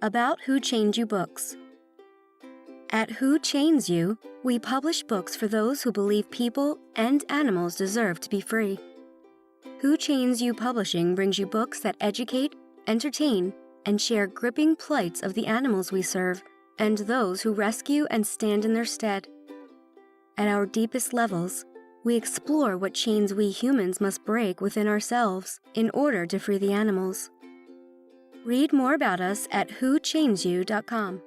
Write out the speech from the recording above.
About Who Chained You books. At Who Chains You, we publish books for those who believe people and animals deserve to be free. Who Chains You Publishing brings you books that educate, entertain, and share gripping plights of the animals we serve and those who rescue and stand in their stead. At our deepest levels, we explore what chains we humans must break within ourselves in order to free the animals. Read more about us at whochainsyou.com.